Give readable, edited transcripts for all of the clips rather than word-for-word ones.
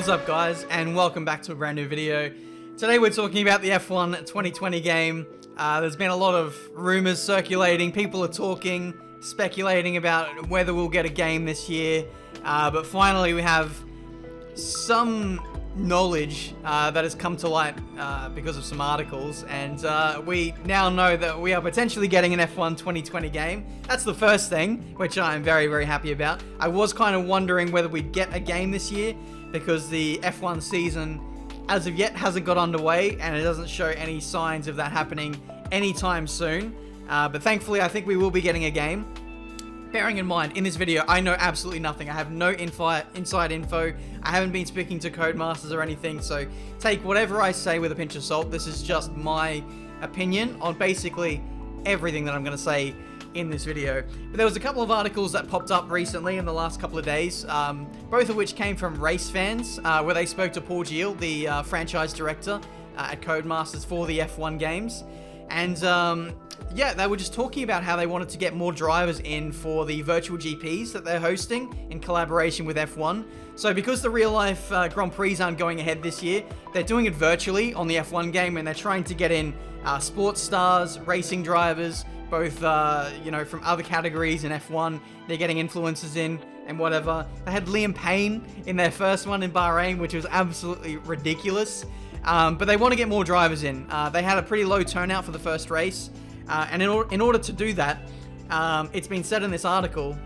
What's up, guys, and welcome back to a brand new video. Today we're talking about the F1 2020 game. There's been a lot of rumors circulating, people are talking, speculating about whether we'll get a game this year, but finally we have some knowledge that has come to light because of some articles, and we now know that we are potentially getting an F1 2020 game. That's the first thing, which I'm very, very happy about. I was kind of wondering whether we'd get a game this year, because the F1 season, as of yet, hasn't got underway, and it doesn't show any signs of that happening anytime soon. But thankfully, I think we will be getting a game. Bearing in mind, in this video, I know absolutely nothing. I have no inside info. I haven't been speaking to Codemasters or anything, so take whatever I say with a pinch of salt. This is just my opinion on basically everything that I'm going to say in this video. But there was a couple of articles that popped up recently in the last couple of days, both of which came from race fans, where they spoke to Paul Gilles, the franchise director at Codemasters for the F1 games. And yeah, they were just talking about how they wanted to get more drivers in for the virtual GPs that they're hosting in collaboration with F1. So because the real life Grand Prix aren't going ahead this year, they're doing it virtually on the F1 game, and they're trying to get in sports stars, racing drivers, both you know, from other categories in F1. They're getting influencers in and whatever. They had Liam Payne in their first one in Bahrain, which was absolutely ridiculous. But they want to get more drivers in. They had a pretty low turnout for the first race. And in order to do that, it's been said in this article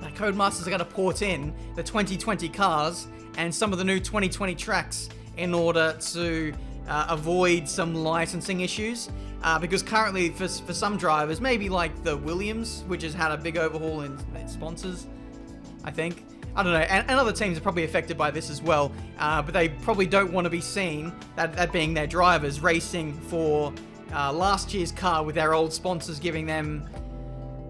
that Codemasters are going to port in the 2020 cars and some of the new 2020 tracks in order to avoid some licensing issues. Because currently, for some drivers, maybe like the Williams, which has had a big overhaul in sponsors, I think. I don't know, and other teams are probably affected by this as well, but they probably don't want to be seen, that being their drivers, racing for last year's car with their old sponsors giving them,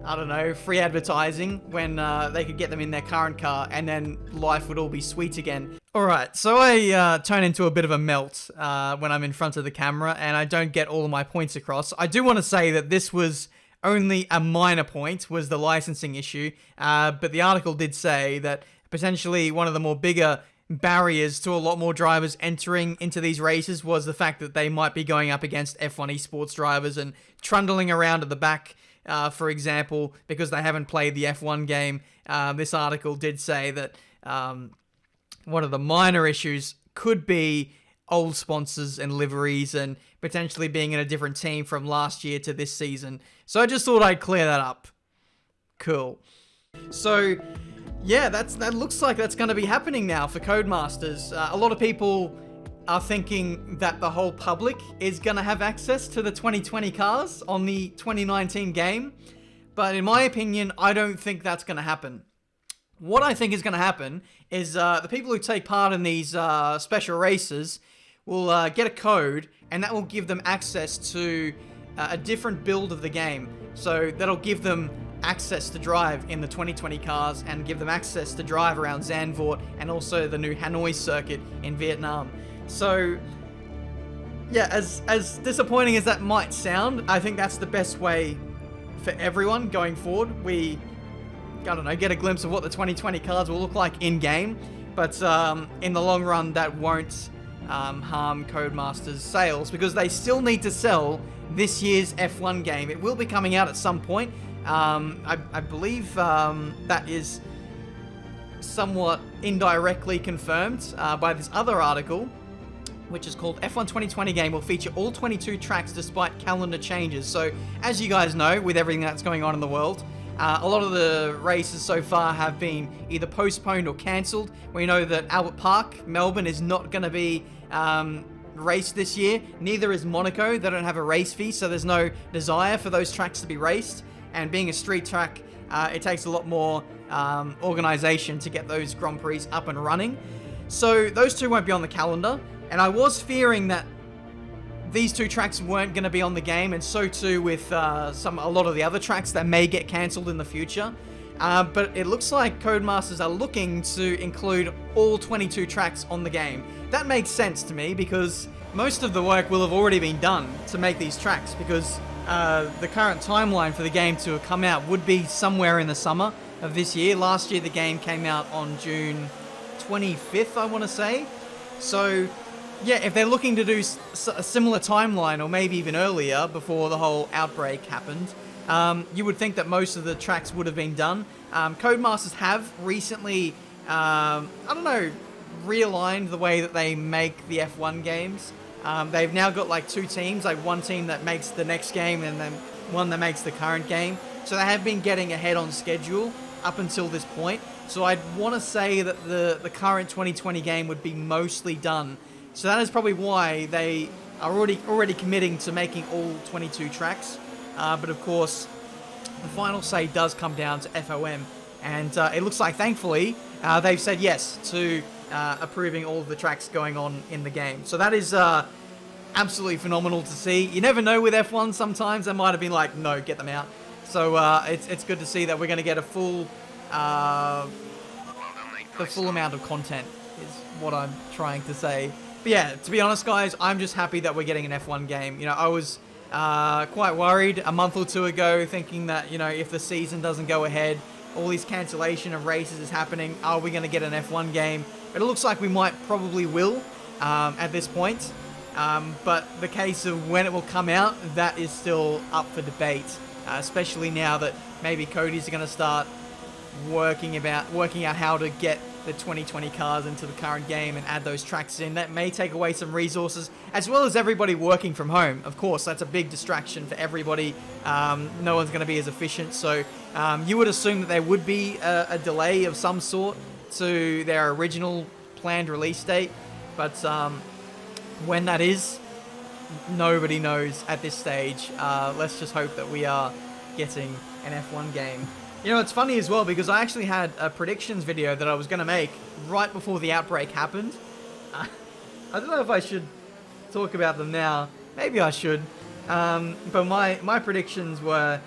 I don't know, free advertising when they could get them in their current car, and then life would all be sweet again. Alright, so I turn into a bit of a melt when I'm in front of the camera, and I don't get all of my points across. I do want to say that this was only a minor point, was the licensing issue, but the article did say that potentially one of the more bigger barriers to a lot more drivers entering into these races was the fact that they might be going up against F1 esports drivers and trundling around at the back, for example, because they haven't played the F1 game. This article did say that one of the minor issues could be old sponsors and liveries and potentially being in a different team from last year to this season. So I just thought I'd clear that up. Cool. So yeah, that looks like that's going to be happening now for Codemasters. A lot of people are thinking that the whole public is going to have access to the 2020 cars on the 2019 game. But in my opinion, I don't think that's going to happen. What I think is going to happen is the people who take part in these special races will get a code, and that will give them access to a different build of the game. So that'll give them access to drive in the 2020 cars and give them access to drive around Zandvoort and also the new Hanoi circuit in Vietnam. So yeah, as disappointing as that might sound, I think that's the best way for everyone going forward. We, I don't know, get a glimpse of what the 2020 cars will look like in-game, but in the long run, that won't harm Codemasters' sales, because they still need to sell this year's F1 game. It will be coming out at some point. I believe that is somewhat indirectly confirmed by this other article, which is called F1 2020 game will feature all 22 tracks despite calendar changes. So, as you guys know, with everything that's going on in the world, a lot of the races so far have been either postponed or cancelled. We know that Albert Park, Melbourne, is not going to be raced this year. Neither is Monaco. They don't have a race fee, so there's no desire for those tracks to be raced. And being a street track, it takes a lot more organisation to get those Grand Prix up and running. So those two won't be on the calendar. And I was fearing that these two tracks weren't going to be on the game, and so too with a lot of the other tracks that may get cancelled in the future. But it looks like Codemasters are looking to include all 22 tracks on the game. That makes sense to me, because most of the work will have already been done to make these tracks, because the current timeline for the game to come out would be somewhere in the summer of this year. Last year the game came out on June 25th, I want to say. So, yeah, if they're looking to do a similar timeline, or maybe even earlier, before the whole outbreak happened, you would think that most of the tracks would have been done. Codemasters have recently, I don't know, realigned the way that they make the F1 games. They've now got like 2 teams, like one team that makes the next game and then one that makes the current game. So they have been getting ahead on schedule up until this point. So I'd want to say that the current 2020 game would be mostly done. So that is probably why they are already committing to making all 22 tracks. But of course, the final say does come down to FOM. And it looks like, thankfully, they've said yes to approving all of the tracks going on in the game. So that is absolutely phenomenal to see. You never know with F1, sometimes they might have been like, no, get them out. So it's good to see that we're going to get a full amount of content is what I'm trying to say. But yeah, to be honest, guys, I'm just happy that we're getting an F1 game. You know, I was quite worried a month or 2 ago, thinking that, you know, if the season doesn't go ahead, all this cancellation of races is happening, are we going to get an F1 game? But it looks like we probably will at this point. But the case of when it will come out, that is still up for debate. Especially now that maybe Cody's going to start working out how to get the 2020 cars into the current game and add those tracks in. That may take away some resources, as well as everybody working from home. Of course, that's a big distraction for everybody. No one's going to be as efficient. So you would assume that there would be a delay of some sort to their original planned release date. But when that is, nobody knows at this stage. Let's just hope that we are getting an F1 game. You know, it's funny as well, because I actually had a predictions video that I was going to make right before the outbreak happened. I don't know if I should talk about them now. Maybe I should. But my predictions were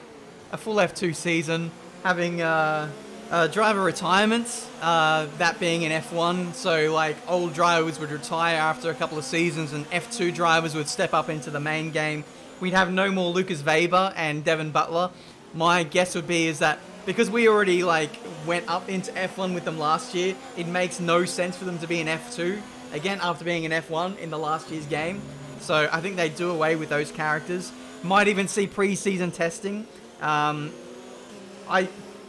a full F2 season, having driver retirements, that being in F1. So, like, old drivers would retire after a couple of seasons and F2 drivers would step up into the main game. We'd have no more Lucas Weber and Devin Butler. My guess would be is that because we already, like, went up into F1 with them last year, it makes no sense for them to be in F2 again after being in F1 in the last year's game. So I think they do away with those characters. Might even see pre-season testing. I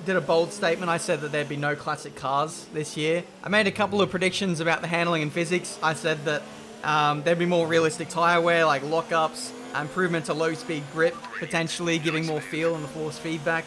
did a bold statement. I said that there'd be no classic cars this year. I made a couple of predictions about the handling and physics. I said that there'd be more realistic tyre wear, like lockups, improvement to low-speed grip, potentially giving more feel and the force feedback.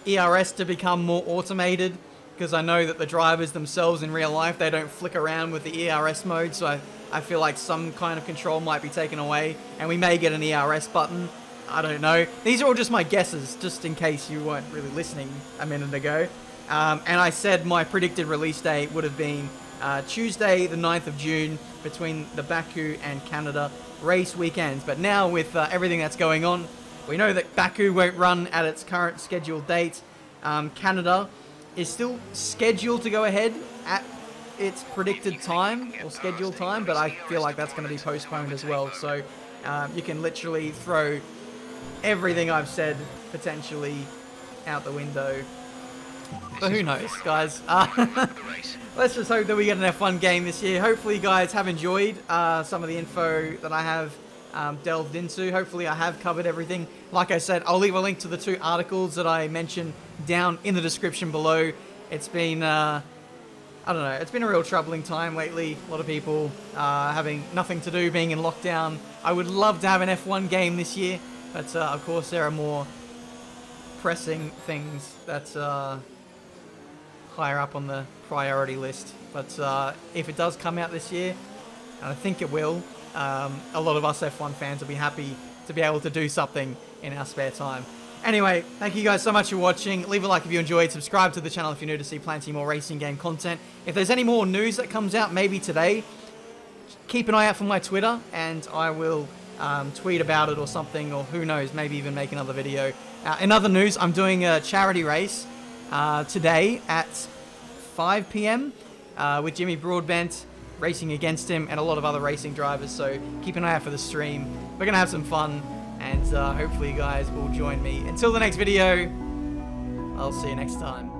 ERS to become more automated, because I know that the drivers themselves in real life, they don't flick around with the ERS mode, so I feel like some kind of control might be taken away, and we may get an ERS button. I don't know. These are all just my guesses, just in case you weren't really listening a minute ago. And I said my predicted release date would have been Tuesday, the 9th of June, between the Baku and Canada race weekends. But now with everything that's going on, we know that Baku won't run at its current scheduled date. Canada is still scheduled to go ahead at its predicted time, or scheduled time, but I feel like that's going to be postponed as well. So you can literally throw everything I've said potentially out the window. But who knows, guys. Let's just hope that we get an F1 game this year. Hopefully you guys have enjoyed some of the info that I have delved into. Hopefully I have covered everything. Like I said, I'll leave a link to the 2 articles that I mentioned down in the description below. It's been, I don't know, it's been a real troubling time lately. A lot of people having nothing to do, being in lockdown. I would love to have an F1 game this year, but of course there are more pressing things that higher up on the priority list. But if it does come out this year, and I think it will, a lot of us F1 fans will be happy to be able to do something in our spare time. Anyway, thank you guys so much for watching. Leave a like if you enjoyed. Subscribe to the channel if you're new to see plenty more racing game content. If there's any more news that comes out, maybe today, keep an eye out for my Twitter, and I will tweet about it or something, or who knows, maybe even make another video. In other news, I'm doing a charity race today at 5 p.m. With Jimmy Broadbent, racing against him, and a lot of other racing drivers, so keep an eye out for the stream. We're going to have some fun, and hopefully you guys will join me. Until the next video, I'll see you next time.